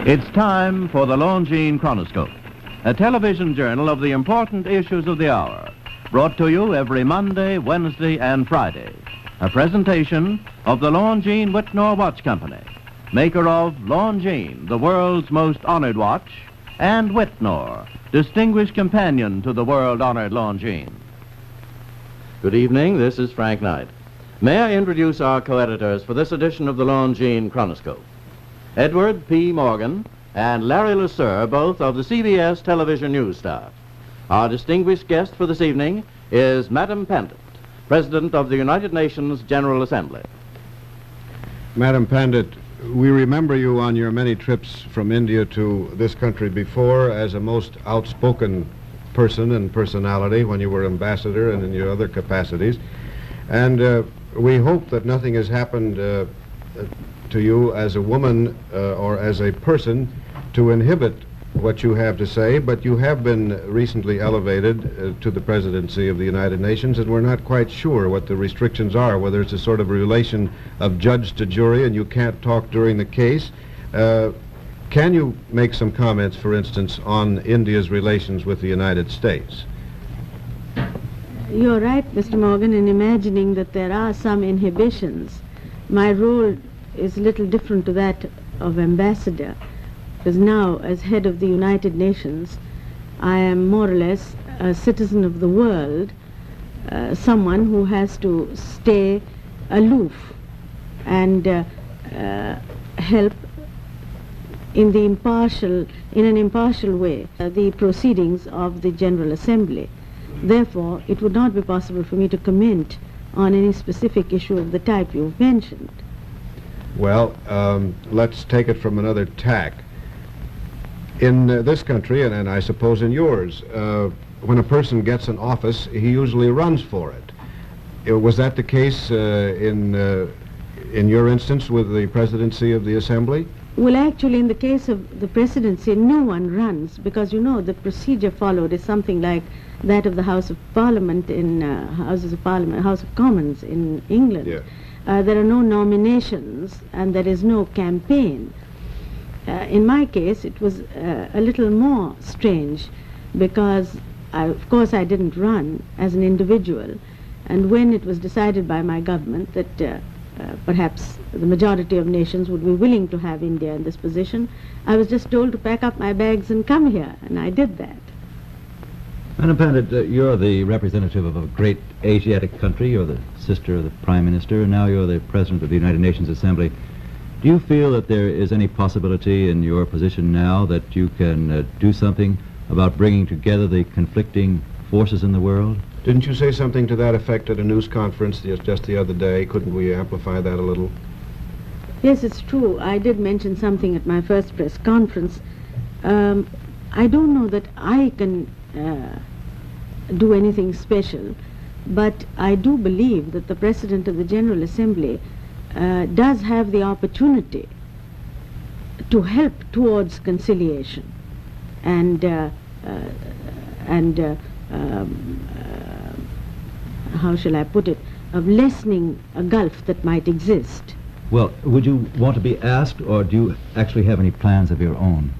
It's time for the Longines Chronoscope, a television journal of the important issues of the hour, brought to you every Monday, Wednesday, and Friday. A presentation of the Longines Whitnor Watch Company, maker of Longines, the world's most honored watch, and Whitnor, distinguished companion to the world-honored Longines. Good evening, this is Frank Knight. May I introduce our co-editors for this edition of the Longines Chronoscope? Edward P. Morgan and Larry Lasser, both of the CBS television news staff. Our distinguished guest for this evening is Madam Pandit, President of the United Nations General Assembly. Madam Pandit, we remember you on your many trips from India to this country before as a most outspoken person and personality when you were ambassador and in your other capacities. And we hope that nothing has happened to you as a woman or as a person to inhibit what you have to say, but you have been recently elevated to the presidency of the United Nations, and we're not quite sure what the restrictions are, whether it's a sort of relation of judge to jury and you can't talk during the case. Can you make some comments, for instance, on India's relations with the United States? You're right, Mr. Morgan, in imagining that there are some inhibitions. My role is a little different to that of ambassador, because now, as head of the United Nations, I am more or less a citizen of the world, someone who has to stay aloof and help in an impartial way the proceedings of the General Assembly. Therefore, it would not be possible for me to comment on any specific issue of the type you've mentioned. Well, let's take it from another tack. In this country, and I suppose in yours, when a person gets an office, he usually runs for it. Was that the case in your instance with the presidency of the Assembly? Well, actually, in the case of the presidency, no one runs, because, you know, the procedure followed is something like that of the House of Parliament in House of Commons in England. Yeah. There are no nominations and there is no campaign. In my case, it was a little more strange because, of course, I didn't run as an individual. And when it was decided by my government that perhaps the majority of nations would be willing to have India in this position, I was just told to pack up my bags and come here, and I did that. Madam Pandit, you're the representative of a great Asiatic country. You're the sister of the Prime Minister, and now you're the President of the United Nations Assembly. Do you feel that there is any possibility in your position now that you can do something about bringing together the conflicting forces in the world? Didn't you say something to that effect at a news conference just the other day? Couldn't we amplify that a little? Yes, it's true. I did mention something at my first press conference. I don't know that I can do anything special, but I do believe that the President of the General Assembly does have the opportunity to help towards conciliation and how shall I put it, of lessening a gulf that might exist. Well, would you want to be asked, or do you actually have any plans of your own?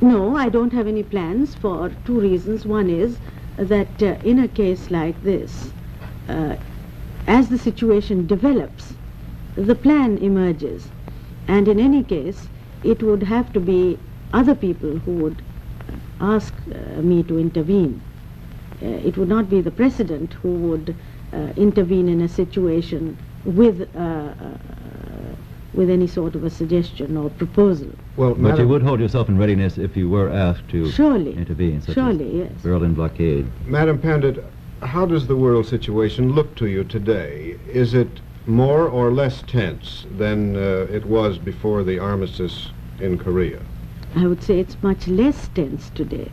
No, I don't have any plans for two reasons. One is that in a case like this, as the situation develops, the plan emerges. And in any case, it would have to be other people who would ask me to intervene. It would not be the President who would intervene in a situation with any sort of a suggestion or proposal. Well, but you would hold yourself in readiness if you were asked to surely intervene, such surely, as yes. Berlin blockade. Madam Pandit, how does the world situation look to you today? Is it more or less tense than it was before the armistice in Korea? I would say it's much less tense today.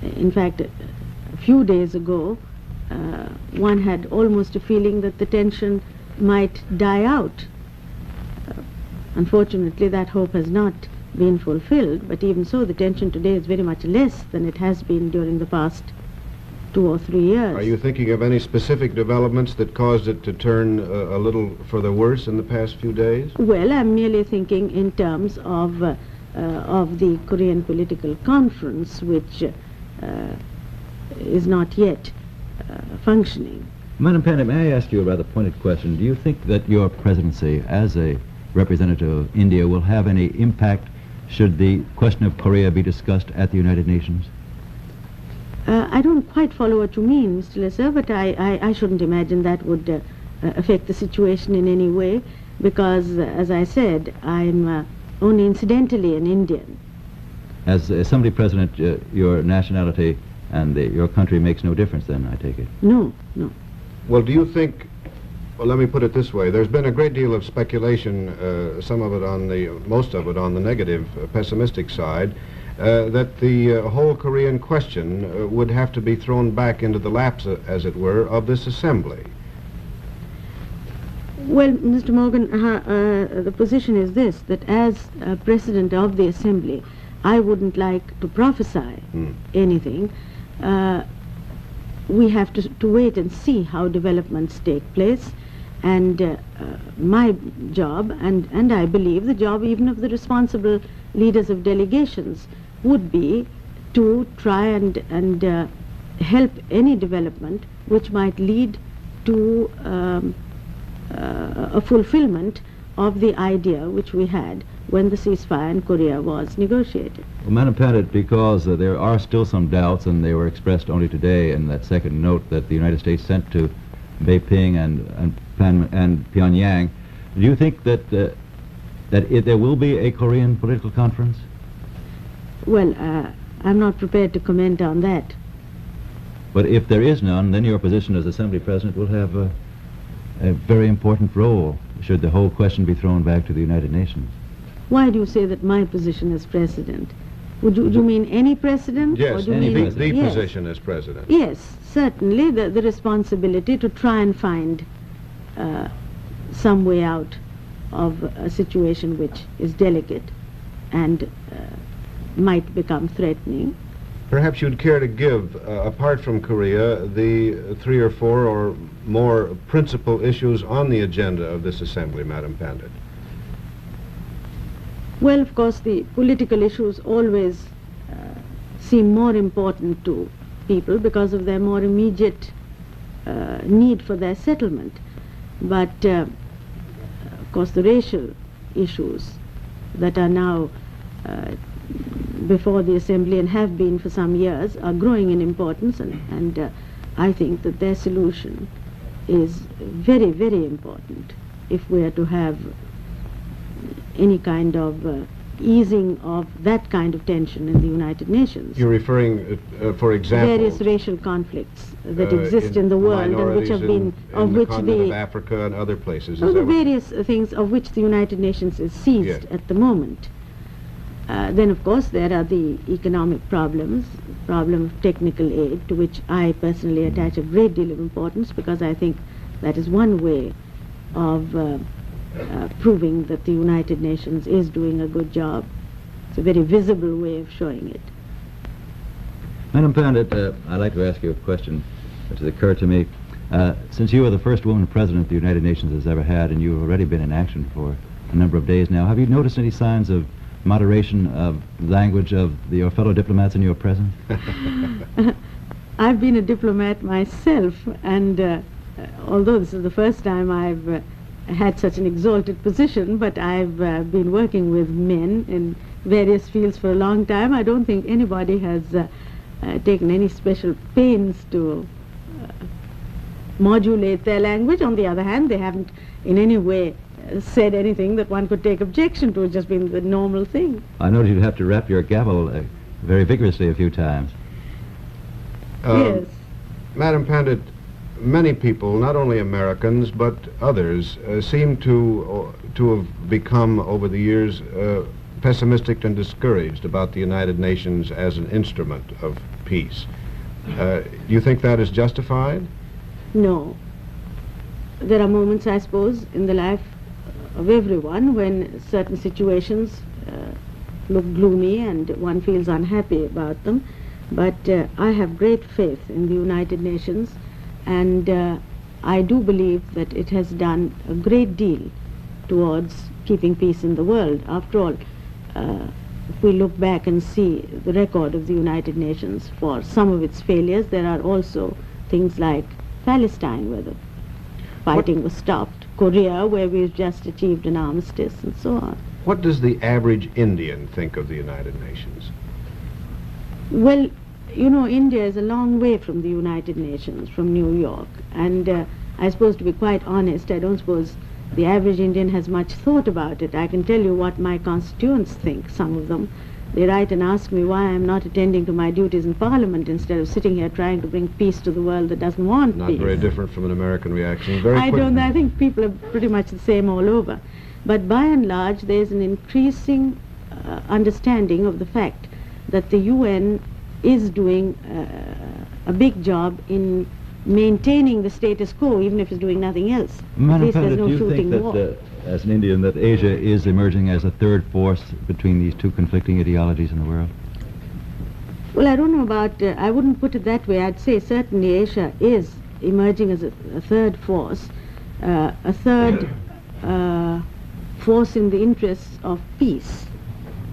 In fact, a few days ago, one had almost a feeling that the tension might die out. Unfortunately, that hope has not been fulfilled, but even so, the tension today is very much less than it has been during the past 2 or 3 years. Are you thinking of any specific developments that caused it to turn a little for the worse in the past few days? Well, I'm merely thinking in terms of of the Korean Political Conference, which is not yet functioning. Madam Pandit, may I ask you a rather pointed question? Do you think that your presidency as a representative of India will have any impact should the question of Korea be discussed at the United Nations? I don't quite follow what you mean, Mr. Lesser, but I shouldn't imagine that would affect the situation in any way, because, as I said, I'm only incidentally an Indian. As Assembly President, your nationality and your country makes no difference then, I take it? No, no. Well, do you think, well, let me put it this way. There's been a great deal of speculation, most of it on the negative, pessimistic side, that the whole Korean question would have to be thrown back into the laps, as it were, of this assembly. Well, Mr. Morgan, the position is this, that as President of the Assembly, I wouldn't like to prophesy anything. We have to wait and see how developments take place, and my job, and I believe the job even of the responsible leaders of delegations, would be to try and help any development which might lead to a fulfillment of the idea which we had when the ceasefire in Korea was negotiated. Well, Madam Pandit, because there are still some doubts, and they were expressed only today in that second note that the United States sent to Beijing and Pyongyang, do you think that there will be a Korean political conference? Well, I'm not prepared to comment on that. But if there is none, then your position as Assembly President will have a very important role should the whole question be thrown back to the United Nations. Why do you say that my position as President? Would you mean any President? Yes, or do you mean the position as President. Yes, certainly the responsibility to try and find some way out of a situation which is delicate and might become threatening. Perhaps you'd care to give, apart from Korea, the 3 or 4 or more principal issues on the agenda of this Assembly, Madam Pandit. Well, of course, the political issues always seem more important to people because of their more immediate need for their settlement. But, of course, the racial issues that are now before the Assembly and have been for some years are growing in importance, and I think that their solution is very, very important if we are to have any kind of easing of that kind of tension in the United Nations. You're referring, for example, various racial conflicts that exist in the world and which have been of which of Africa and other places. The various things of which the United Nations is seized at the moment. Then, of course, there are the economic problems, problem of technical aid, to which I personally attach a great deal of importance, because I think that is one way of proving that the United Nations is doing a good job. It's a very visible way of showing it. Madam Pandit, I'd like to ask you a question which has occurred to me. Since you are the first woman president the United Nations has ever had, and you've already been in action for a number of days now, have you noticed any signs of moderation of language of your fellow diplomats in your presence? I've been a diplomat myself, and although this is the first time I've had such an exalted position, but I've been working with men in various fields for a long time. I don't think anybody has taken any special pains to modulate their language. On the other hand, they haven't in any way said anything that one could take objection to. It's just been the normal thing. I noticed you'd have to rap your gavel very vigorously a few times. Yes. Madam Pandit, many people, not only Americans but others, seem to have become over the years pessimistic and discouraged about the United Nations as an instrument of peace. Do you think that is justified? No. There are moments, I suppose, in the life of everyone when certain situations look gloomy and one feels unhappy about them. But I have great faith in the United Nations, and I do believe that it has done a great deal towards keeping peace in the world. After all, if we look back and see the record of the United Nations for some of its failures, there are also things like Palestine, where the fighting was stopped, Korea, where we've just achieved an armistice, and so on. What does the average Indian think of the United Nations? Well, you know, India is a long way from the United Nations, from New York, and I suppose, to be quite honest, I don't suppose the average Indian has much thought about it. I can tell you what my constituents think, some of them. They write and ask me why I'm not attending to my duties in Parliament instead of sitting here trying to bring peace to the world that doesn't want peace. Not very different from an American reaction. I think people are pretty much the same all over. But by and large, there's an increasing understanding of the fact that the UN is doing a big job in maintaining the status quo, even if it's doing nothing else. At least there's no shooting war. Do you think that, as an Indian, that Asia is emerging as a third force between these two conflicting ideologies in the world? Well, I don't know about, I wouldn't put it that way. I'd say certainly Asia is emerging as a third force, a third force in the interests of peace.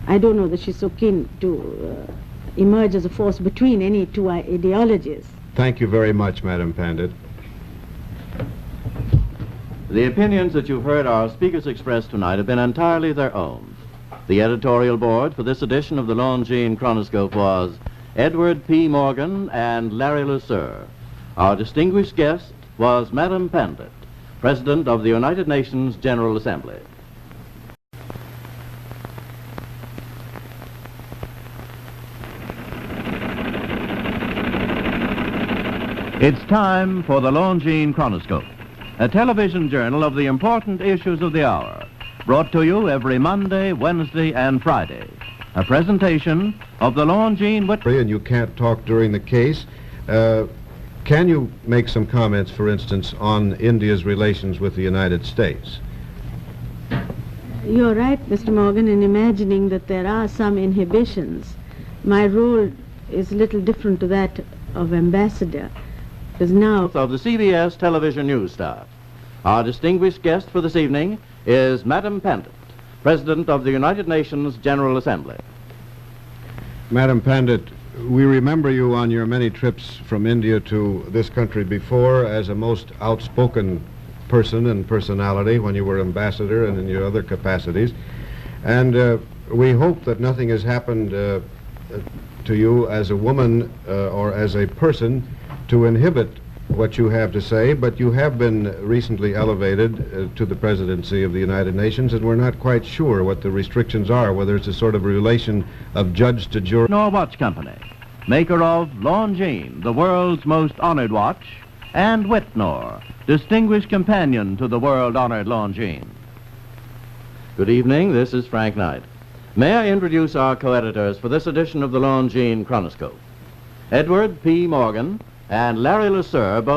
I don't know that she's so keen to emerge as a force between any two ideologies. Thank you very much, Madam Pandit. The opinions that you've heard our speakers express tonight have been entirely their own. The editorial board for this edition of the Longines Chronoscope was Edward P. Morgan and Larry Lusser. Our distinguished guest was Madam Pandit, President of the United Nations General Assembly. It's time for the Longines Chronoscope, a television journal of the important issues of the hour, brought to you every Monday, Wednesday, and Friday. A presentation of the Longines... And you can't talk during the case. Can you make some comments, for instance, on India's relations with the United States? You're right, Mr. Morgan, in imagining that there are some inhibitions. My role is a little different to that of ambassador. Because now... Of the CBS television news staff. Our distinguished guest for this evening is Madam Pandit, President of the United Nations General Assembly. Madam Pandit, we remember you on your many trips from India to this country before as a most outspoken person and personality when you were ambassador and in your other capacities. And we hope that nothing has happened to you as a woman or as a person to inhibit what you have to say, but you have been recently elevated to the presidency of the United Nations, and we're not quite sure what the restrictions are, whether it's a sort of relation of judge to jury. Nor Watch Company, maker of Longines, the world's most honored watch, and Whitnor, distinguished companion to the world-honored Longines. Good evening, this is Frank Knight. May I introduce our co-editors for this edition of the Longines Chronoscope. Edward P. Morgan and Larry Lusser, both